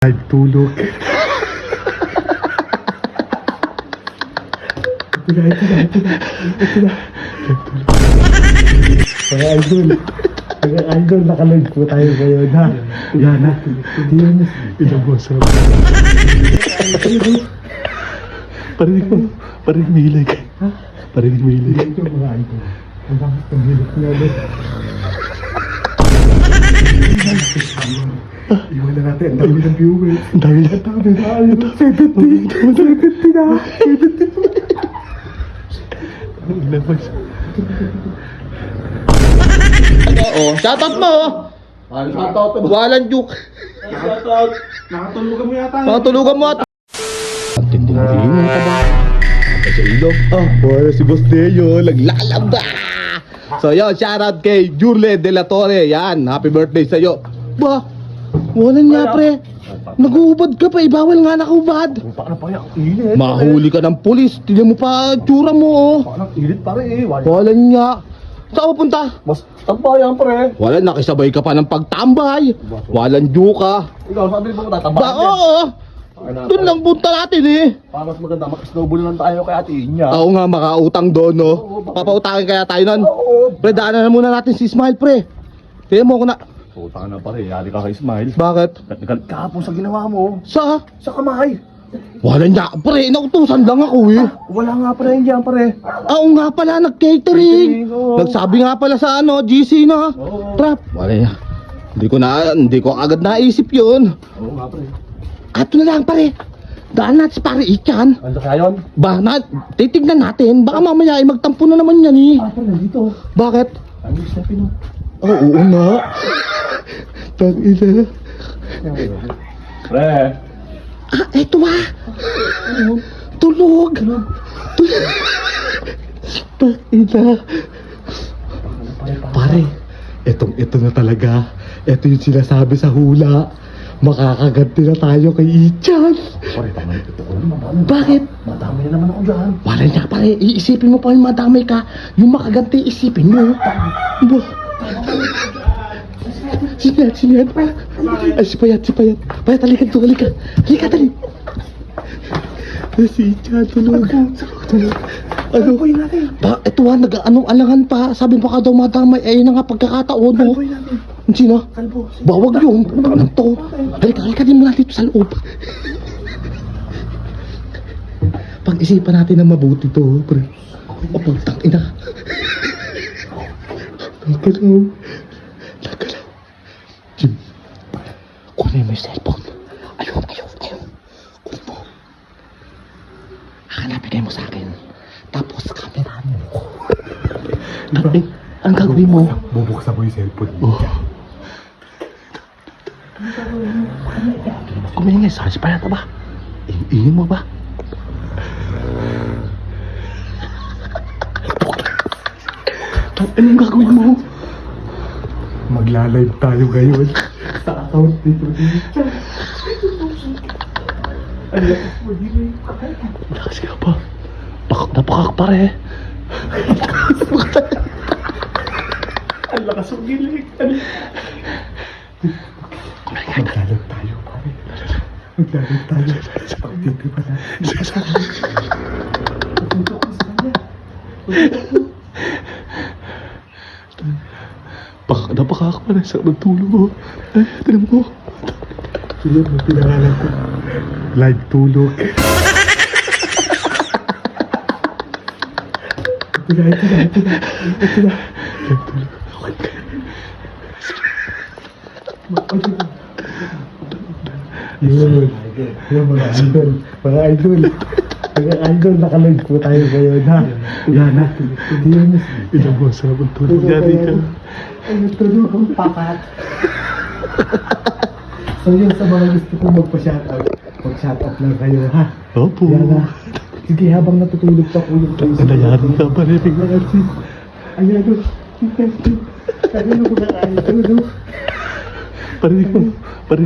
Nagtulog. Ito na. Mga idol, nakalive po tayo ngayon, ha? Yan, ha? Ilang mo, sarap. Parinig mo hilig. Ha? Parinig mo hilig. Ito mga idol. Ang bakit ng hilig niya ulit. Iwan na natin, ang dami ng viewers. Ang dami na. 70 na. Oh, shoutout mo. Walang joke. Shoutout. Nakatulugan mo yata. Nakatulugan mo ata. Ang tinding lingon ka ba? Sa ilog. Wala si Boss Deo. Naglalaba. So yun, shoutout kay Jurle De La Torre. Yan, happy birthday sa'yo. Ba? Wala niya pre. Nag-uubad ka pa, bawal nga nakubad. Baka na pa yan, init. Mahuli ka ng pulis. Tignan mo pa tsura mo oh. Baka na init pare eh. Wala niya. Saan ka punta? Mas tambayan pare. Wala, nakisabay ka pa ng pagtambay. Walang juka. Ikaw, sabi mo Ba, tatambayan. oo. Doon lang punta natin eh. Para mas maganda, mag-snowball lang tayo kay Ate Inya. Oo nga, makautang doon no. Papautangin kaya tayo nun. Oo. Pre, daanan na muna natin si Smile pre. Tingnan mo ko na. Utang na pare, yari ka kay Smile. Bakit? Nagalit kahapon sa ginawa mo. Sa? Sa kamay. Wala niya. Pre, nautusan lang ako eh. Wala nga pare, hindi yan pare. Oo nga pala, nag-catering. Oo. Nagsabi nga pala sa ano, GC na. Oo. Trap. Wala niya. Hindi ko agad naisip yun. Oo nga pare. Ato na lang pare. Daan natin si pare Ichan. Ano kaya yun? Titignan natin. Baka mamaya ay magtampo na naman yan eh. Pare, nandito. Bakit? Ano yung stepin mo? Oo nga. Tangina. Pre. Eto ah. Tulog. Tangina. Pare, ito na talaga. Ito yung sinasabi sa hula. Makakaganti na tayo kay Ichan. Pare, tama ito. Madami. Bakit? Madami na naman ako dyan. Wala niya pare, iisipin mo pa yung madamay ka. Yung makaganti, isipin mo. Ba? Sinihan. Ay, si Payat. Payat, halika dito, halika. Tali. Si Ichan, tulog. Ano ba yun natin? Ito nag-anong alangan pa. Sabi mo ka daw madamay. Ayun na nga pagkakataon mo. Kalbo yun natin. Sino? Kalbo. Bawag yun. Ano to? Halika din muna dito sa loob. Pag-isipan natin na mabuti to, pre. O, putang ina. Nagalaw. Jim, kunin mo yung cellphone. Ayun. Kunin mo. Hanapin mo sa akin. Tapos kamerahan mo. Ang gagawin mo? Bubuksan mo yung cellphone. Kumingin sa payat ba? Ingin mo ba? Anong gagawin mo? Magla-live tayo ngayon sa account dito. Lakas ka pa. Napakak pare. Ang lakas ng gilig. Magla-live tayo, pare. Magla-live tayo. Pag-titi pa natin. Tututok ko sa kanya. Napakak pare. Sarap ng tulog mo. Ay, tinan mo. Sige, may pinangalan ko. Live tulog. Ito na. Yun, mga idol, nakalive po tayo ngayon, ha? Yan, ha? Ilang mo, sarap ang tulog. Yari ka. Ay, tulog ang pakat. So yun, sa mga gusto ko magpa-shoutout, mag-shoutout lang kayo, ha? Opo. Yan, ha? Sige, habang natutulog pa po yung place. Nalayanan ka pare. Ayan, o. Ano ba na idol, o? Parinig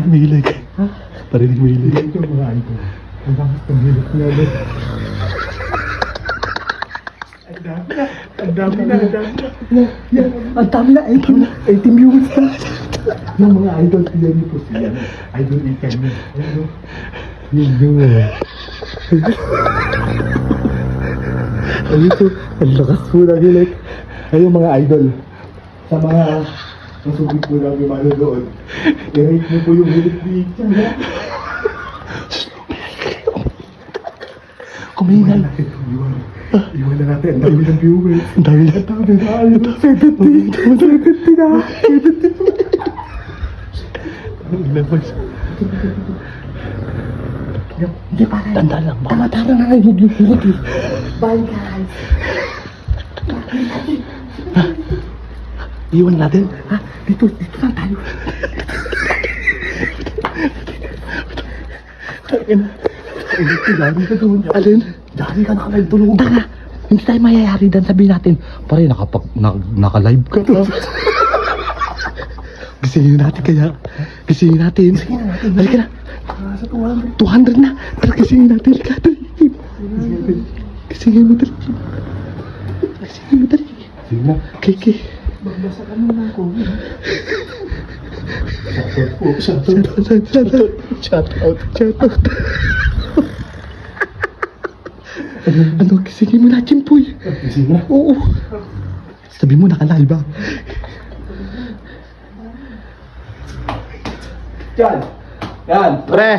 mo hilig. Ha? Parinig mo hilig. Ito mga idol. Ang bakit ng hilig niya ulit. Ang dami na. Yan, ang dami na. 18 viewers na. Yung mga idol, tignan niyo po siya. Idol ikan niyo. Yun. Ayun po, ang lakas po na hilik. Ayun mga idol. Sa mga masubig po namin manonood. I-rate niyo po yung hilik ni Ikan. Kumaingal. Iwan na natin. Ang dami ng viewers. Ang dami na. 70 na. 70. Hindi pa rin. Tanda lang. Tama na kayo. Huwag. Bye guys. Iwan natin. Ha? Dito lang tayo. Dari ka doon. Alin? Dari ka naka-live tulog. Tanga. Hindi tayo mayayari dan sabihin natin. Pare, naka-live ka. Gisingin natin kaya. Gisingin natin. Halika na. 200 na. Tara, gisingin natin. Halika. Gisingin mo dali. Gisingin mo dali. Sige na. Kiki. Magbasa ka muna ako. Shout out. Ano, gisingin mo na, Chimpoy. Gisingin na? Oo. Sabi mo, naka-live ba? Yan. Pre.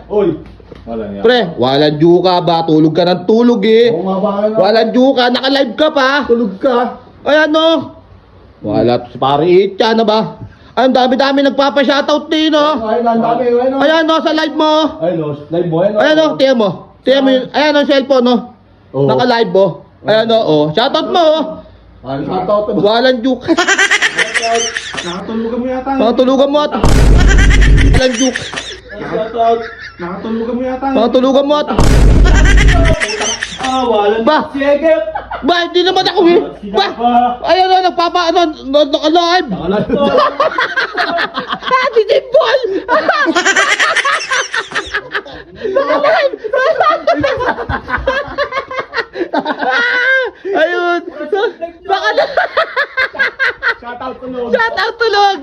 Oy. Pre, walang juka ba? Tulog ka ng tulog eh. Oo nga ba? Walang juka, naka-live ka pa. Tulog ka. Ayan no. Wala, si pare Itcha na ba? Ay, ang dami-dami nagpapa-shoutout din no. Ayan no, sa live mo. Live mo. Ayan no, tiyan mo. Tiyan mo yun. Ayan no, cellphone no. Naka-live mo. Ayan no, oh. Shoutout mo oh. Walang juka. Nakatulugan mo yata. Nakatulugan mo at. Walang juka. Nakatulugan mo yata. Nakatulugan mo at. Walang Ba? Ba, hindi naman ako eh. Ba? Ayan na, naka-live. Si Jimboy! Naka-live! Ayun! Baka na! Shout out tulog. Shout out tulog!